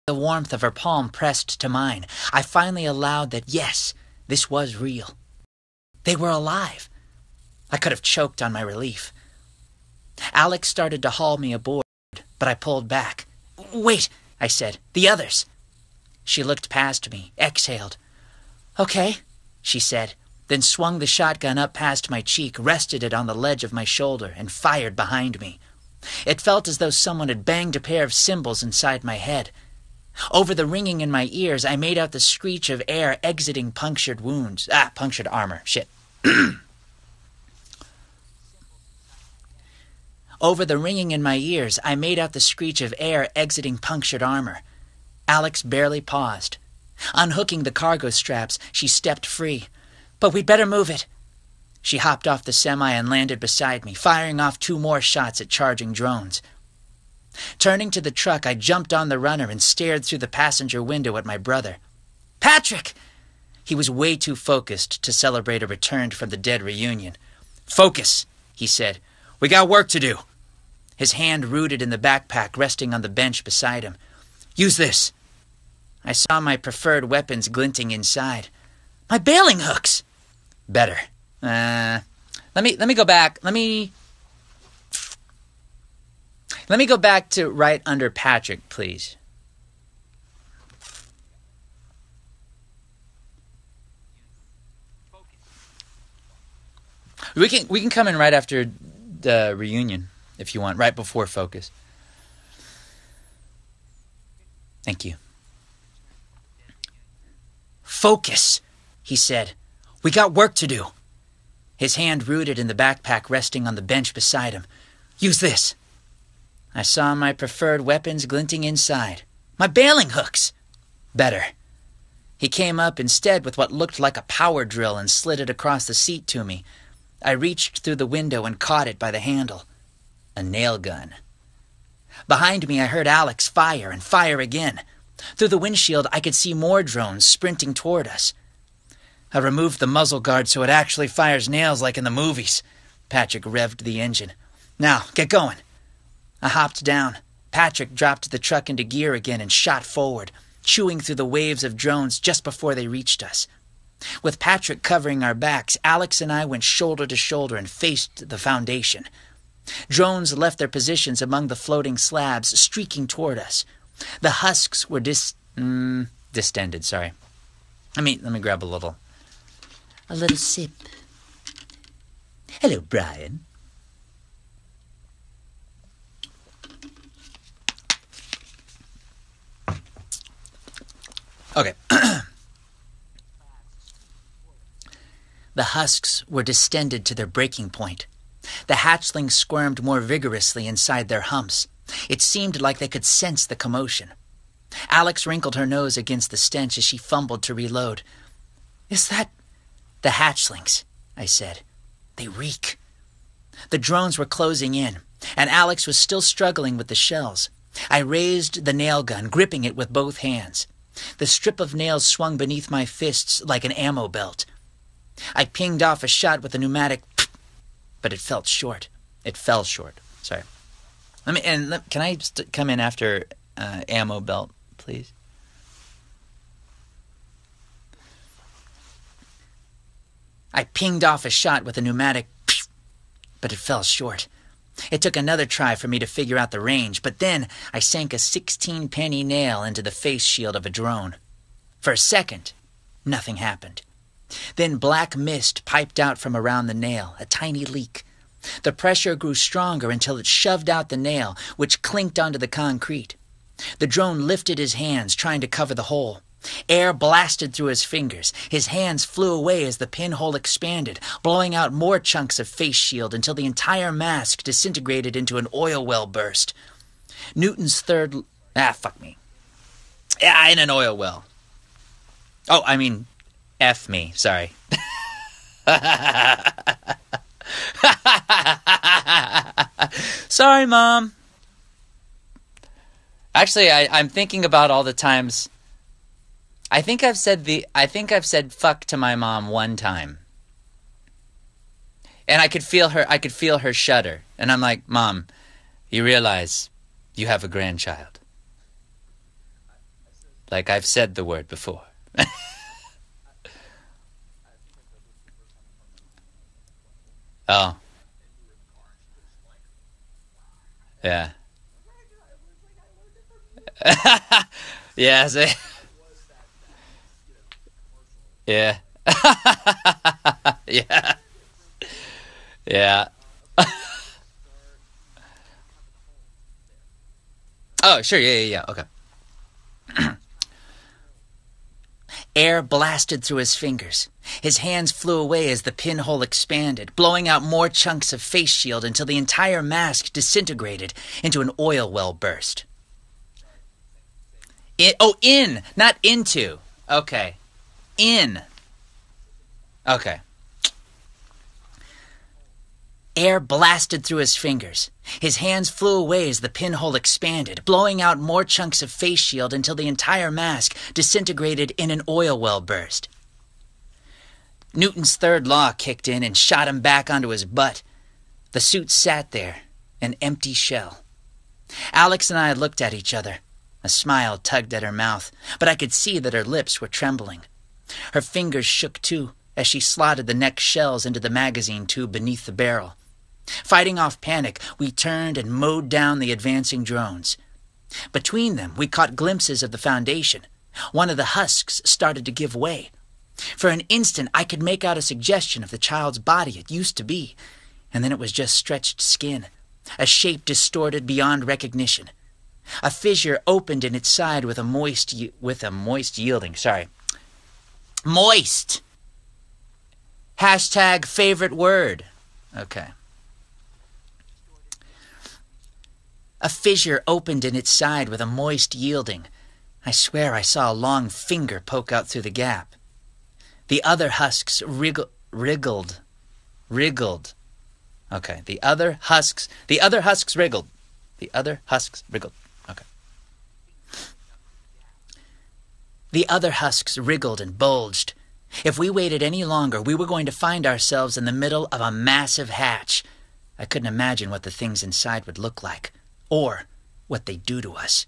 the warmth of her palm pressed to mine, I finally allowed that, yes, this was real. They were alive. I could have choked on my relief. Alex started to haul me aboard, but I pulled back. "Wait," I said. "The others." She looked past me, exhaled. "Okay," she said, then swung the shotgun up past my cheek, rested it on the ledge of my shoulder, and fired behind me. It felt as though someone had banged a pair of cymbals inside my head. Over the ringing in my ears, I made out the screech of air exiting punctured wounds. Punctured armor. Shit. Over the ringing in my ears, I made out the screech of air exiting punctured armor. Alex barely paused. Unhooking the cargo straps, she stepped free. "But we'd better move it." She hopped off the semi and landed beside me, firing off 2 more shots at charging drones. Turning to the truck, I jumped on the runner and stared through the passenger window at my brother. "Patrick!" He was way too focused to celebrate a return from the dead reunion. "Focus," he said. "We got work to do." His hand rooted in the backpack resting on the bench beside him. "Use this." I saw my preferred weapons glinting inside. "My bailing hooks!" "Better. Let me go back. Let me go back to right under Patrick, please." We can come in right after the reunion if you want, right before focus. Thank you. "Focus," he said. "We got work to do." His hand rooted in the backpack resting on the bench beside him. "Use this." I saw my preferred weapons glinting inside. "My bailing hooks!" "Better." He came up instead with what looked like a power drill and slid it across the seat to me. I reached through the window and caught it by the handle. A nail gun. Behind me, I heard Alex fire and fire again. Through the windshield, I could see more drones sprinting toward us. I removed the muzzle guard so it actually fires nails like in the movies. Patrick revved the engine. "Now, get going." I hopped down. Patrick dropped the truck into gear again and shot forward, chewing through the waves of drones just before they reached us. With Patrick covering our backs, Alex and I went shoulder to shoulder and faced the foundation. Drones left their positions among the floating slabs, streaking toward us. The husks were distended, sorry. Let me grab a little sip. "Hello, Brian." Okay. The husks were distended to their breaking point. The hatchlings squirmed more vigorously inside their humps. It seemed like they could sense the commotion. Alex wrinkled her nose against the stench as she fumbled to reload. "Is that—" "The hatchlings," I said. "They reek." The drones were closing in, and Alex was still struggling with the shells. I raised the nail gun, gripping it with both hands. The strip of nails swung beneath my fists like an ammo belt. I pinged off a shot with a pneumatic, but it fell short. Sorry. Can I come in after ammo belt, please? I pinged off a shot with a pneumatic, but it fell short. It took another try for me to figure out the range, but then I sank a 16-penny nail into the face shield of a drone. For a second, nothing happened. Then black mist piped out from around the nail, a tiny leak. The pressure grew stronger until it shoved out the nail, which clinked onto the concrete. The drone lifted his hands, trying to cover the hole. Air blasted through his fingers. His hands flew away as the pinhole expanded, blowing out more chunks of face shield until the entire mask disintegrated into an oil well burst. Newton's third... fuck me. Yeah, in an oil well. Oh, I mean, F me, sorry. Sorry, Mom. Actually, I'm thinking about all the times... I think I've said fuck to my mom one time. And I could feel her shudder. And I'm like, "Mom, you realize you have a grandchild." Like I've said the word before. Oh, yeah. Yeah, yeah. Yeah. Yeah. Oh, sure. Yeah, yeah, yeah. Okay. Air blasted through his fingers. His hands flew away as the pinhole expanded, blowing out more chunks of face shield until the entire mask disintegrated into an oil well burst. In, not into. Okay. In. Okay. Air blasted through his fingers. His hands flew away as the pinhole expanded, blowing out more chunks of face shield until the entire mask disintegrated in an oil well burst. Newton's third law kicked in and shot him back onto his butt. The suit sat there, an empty shell. Alex and I looked at each other. A smile tugged at her mouth, but I could see that her lips were trembling. Her fingers shook too as she slotted the next shells into the magazine tube beneath the barrel. Fighting off panic, we turned and mowed down the advancing drones. Between them, we caught glimpses of the Foundation. One of the husks started to give way. For an instant, I could make out a suggestion of the child's body it used to be, and then it was just stretched skin, a shape distorted beyond recognition. A fissure opened in its side with a moist yielding. Moist! Hashtag favorite word. Okay. A fissure opened in its side with a moist yielding. I swear I saw a long finger poke out through the gap. The other husks wriggled. Okay, the other husks wriggled. Okay. The other husks wriggled and bulged. If we waited any longer, we were going to find ourselves in the middle of a massive hatch. I couldn't imagine what the things inside would look like, or what they'd do to us.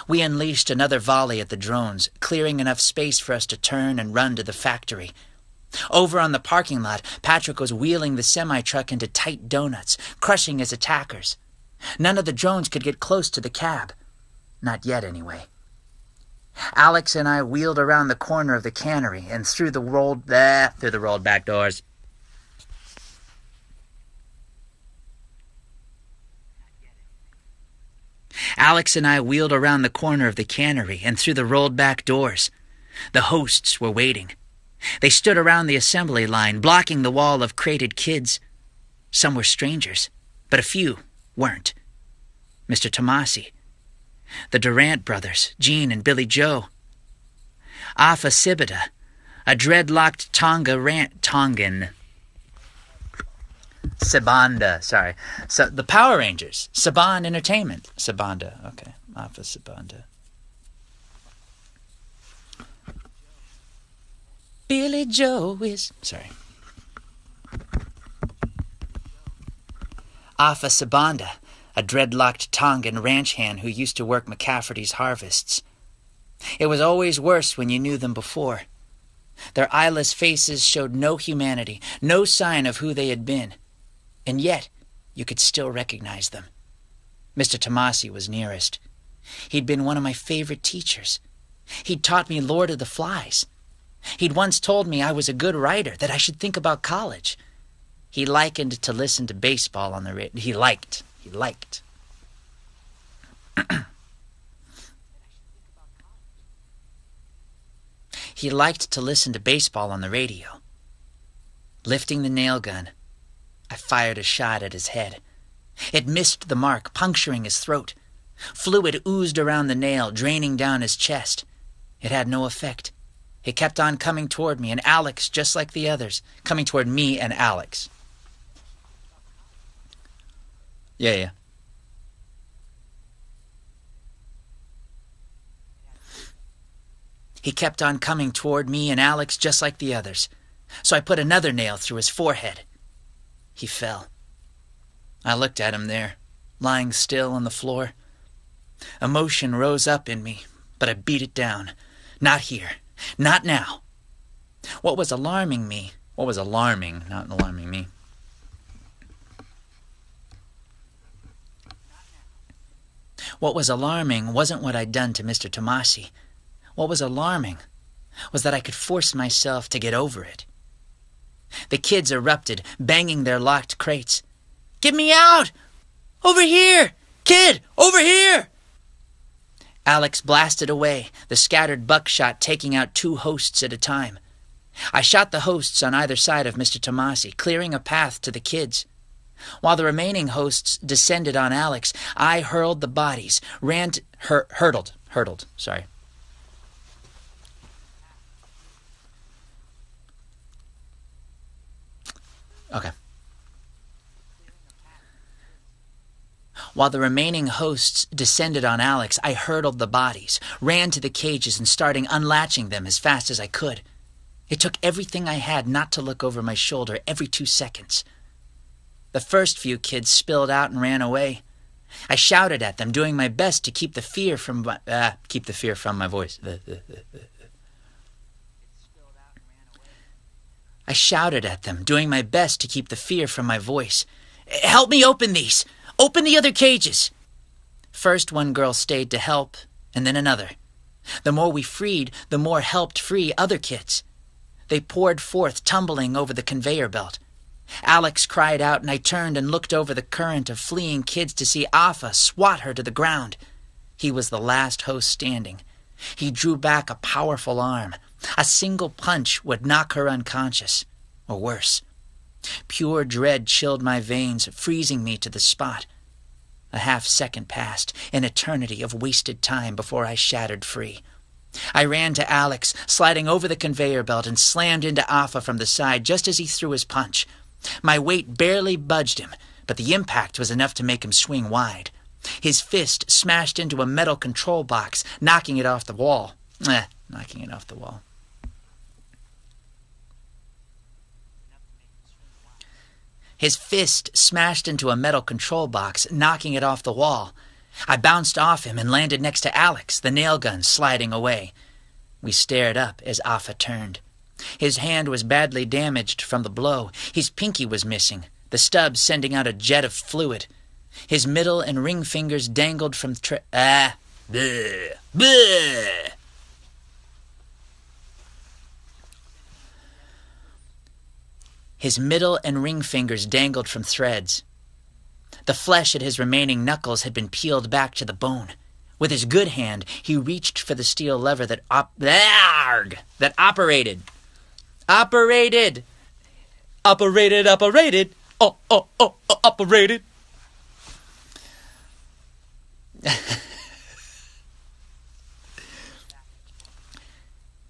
We unleashed another volley at the drones, clearing enough space for us to turn and run to the factory. Over on the parking lot, Patrick was wheeling the semi-truck into tight donuts, crushing his attackers. None of the drones could get close to the cab. Not yet, anyway. Alex and I wheeled around the corner of the cannery and through the rolled back doors. Alex and I wheeled around the corner of the cannery and through the rolled back doors. The hosts were waiting. They stood around the assembly line, blocking the wall of crated kids. Some were strangers, but a few weren't. Mr. Tomasi, the Durant brothers, Gene and Billy Joe, Afa Sibida, a dreadlocked Tongan. Sabanda, sorry. So the Power Rangers, Saban Entertainment, Sabanda, okay, Afa Sabanda. Billy Joe is, Afa Sabanda, a dreadlocked Tongan ranch hand who used to work McCafferty's harvests. It was always worse when you knew them before. Their eyeless faces showed no humanity, no sign of who they had been. And yet, you could still recognize them. Mr. Tomasi was nearest. He'd been one of my favorite teachers. He'd taught me Lord of the Flies. He'd once told me I was a good writer, that I should think about college. He likened to listen to baseball on the radio. He liked. He liked to listen to baseball on the radio. Lifting the nail gun, I fired a shot at his head. It missed the mark, puncturing his throat. Fluid oozed around the nail, draining down his chest. It had no effect. It kept on coming toward me, and Alex, just like the others, coming toward me and Alex. Yeah. He kept on coming toward me and Alex just like the others, so I put another nail through his forehead. He fell. I looked at him there, lying still on the floor. Emotion rose up in me, but I beat it down. Not here. Not now. What was alarming, not alarming me. What was alarming wasn't what I'd done to Mr. Tomasi. What was alarming was that I could force myself to get over it. The kids erupted, banging their locked crates. "Get me out! Over here! Kid, over here!" Alex blasted away, the scattered buckshot taking out 2 hosts at a time. I shot the hosts on either side of Mr. Tomasi, clearing a path to the kids. While the remaining hosts descended on Alex, I hurled the bodies, hurdled. Okay. While the remaining hosts descended on Alex, I hurdled the bodies, ran to the cages and started unlatching them as fast as I could. It took everything I had not to look over my shoulder every 2 seconds. The first few kids spilled out and ran away. I shouted at them, doing my best to keep the fear from my voice. I shouted at them, doing my best to keep the fear from my voice. "Help me open these! Open the other cages!" First one girl stayed to help, and then another. The more we freed, the more helped free other kids. They poured forth, tumbling over the conveyor belt. Alex cried out, and I turned and looked over the current of fleeing kids to see Afa swat her to the ground. He was the last host standing. He drew back a powerful arm. A single punch would knock her unconscious, or worse. Pure dread chilled my veins, freezing me to the spot. A half-second passed, an eternity of wasted time before I shattered free. I ran to Alex, sliding over the conveyor belt, and slammed into Afa from the side just as he threw his punch. My weight barely budged him, but the impact was enough to make him swing wide. His fist smashed into a metal control box, knocking it off the wall. His fist smashed into a metal control box, knocking it off the wall. I bounced off him and landed next to Alex, the nail gun sliding away. We stared up as Afa turned. His hand was badly damaged from the blow. His pinky was missing, the stub sending out a jet of fluid. His middle and ring fingers dangled from His middle and ring fingers dangled from threads. The flesh at his remaining knuckles had been peeled back to the bone. With his good hand, he reached for the steel lever that operated. Operated! Operated! Operated!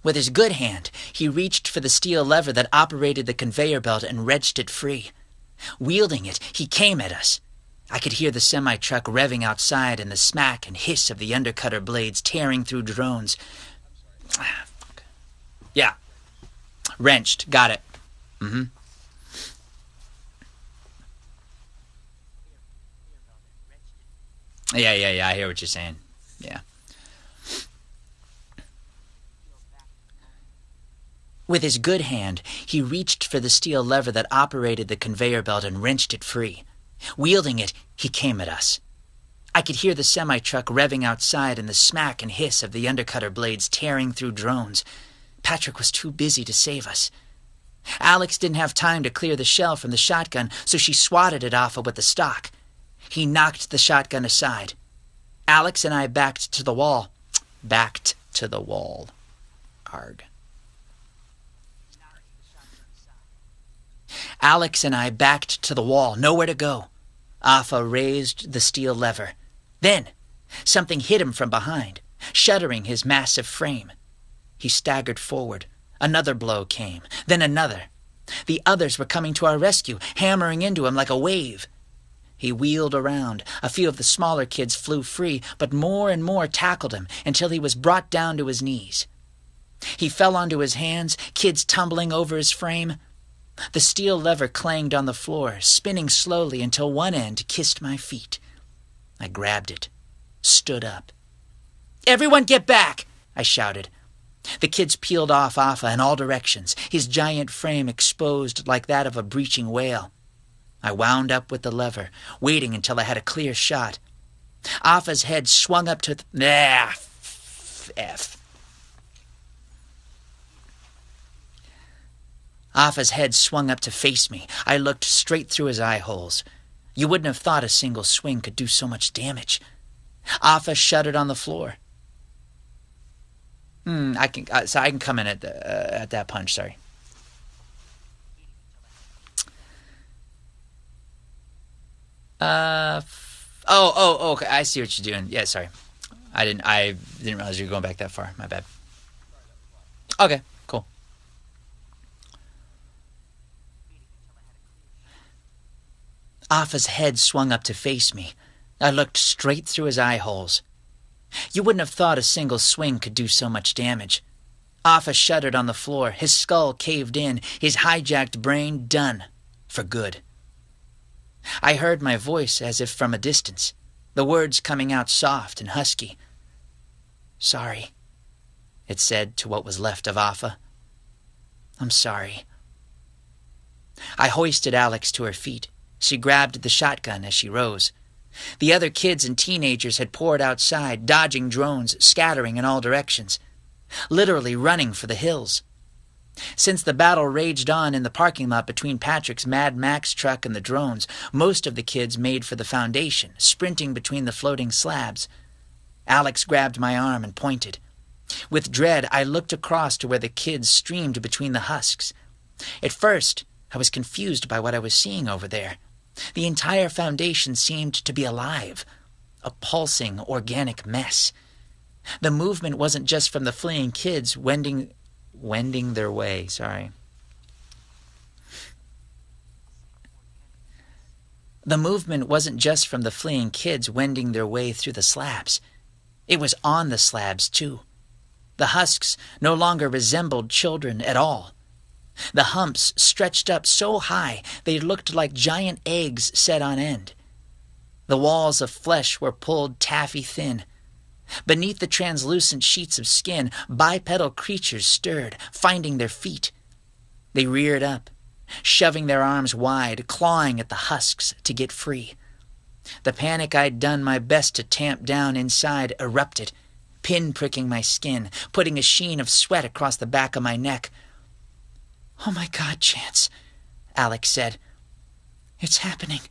With his good hand, he reached for the steel lever that operated the conveyor belt and wrenched it free. Wielding it, he came at us. I could hear the semi-truck revving outside and the smack and hiss of the undercutter blades tearing through drones. Yeah. Wrenched. Got it. Yeah, I hear what you're saying. Yeah. With his good hand, he reached for the steel lever that operated the conveyor belt and wrenched it free. Wielding it, he came at us. I could hear the semi-truck revving outside and the smack and hiss of the undercutter blades tearing through drones. Patrick was too busy to save us. Alex didn't have time to clear the shell from the shotgun, so she swatted it off with the stock. He knocked the shotgun aside. Alex and I backed to the wall. Arg. Alex and I backed to the wall, nowhere to go. Afa raised the steel lever. Then, something hit him from behind, shuddering his massive frame. He staggered forward. Another blow came, then another. The others were coming to our rescue, hammering into him like a wave. He wheeled around. A few of the smaller kids flew free, but more and more tackled him until he was brought down to his knees. He fell onto his hands, kids tumbling over his frame. The steel lever clanged on the floor, spinning slowly until one end kissed my feet. I grabbed it, stood up. Everyone get back, I shouted. The kids peeled off Afa in all directions, his giant frame exposed like that of a breaching whale. I wound up with the lever, waiting until I had a clear shot. Afa's head swung up to Afa's head swung up to face me. I looked straight through his eye holes. You wouldn't have thought a single swing could do so much damage. Afa shuddered on the floor. I can come in at that punch. Sorry. Okay. I see what you're doing. Yeah, sorry. I didn't realize you were going back that far. My bad. Okay, cool. Afa's head swung up to face me. I looked straight through his eye holes. You wouldn't have thought a single swing could do so much damage. Afa shuddered on the floor, his skull caved in, his hijacked brain done. For good. I heard my voice as if from a distance, the words coming out soft and husky. Sorry, it said to what was left of Afa. I'm sorry. I hoisted Alex to her feet. She grabbed the shotgun as she rose. The other kids and teenagers had poured outside, dodging drones, scattering in all directions, literally running for the hills. Since the battle raged on in the parking lot between Patrick's Mad Max truck and the drones, most of the kids made for the foundation, sprinting between the floating slabs. Alex grabbed my arm and pointed. With dread, I looked across to where the kids streamed between the husks. At first, I was confused by what I was seeing over there. The entire foundation seemed to be alive, a pulsing, organic mess. The movement wasn't just from the fleeing kids wending their way. The movement wasn't just from the fleeing kids wending their way through the slabs. It was on the slabs, too. The husks no longer resembled children at all. The humps stretched up so high they looked like giant eggs set on end. The walls of flesh were pulled taffy thin. Beneath the translucent sheets of skin, bipedal creatures stirred, finding their feet. They reared up, shoving their arms wide, clawing at the husks to get free. The panic I'd done my best to tamp down inside erupted, pin-pricking my skin, putting a sheen of sweat across the back of my neck. "Oh my God, Chance," Alex said. "It's happening."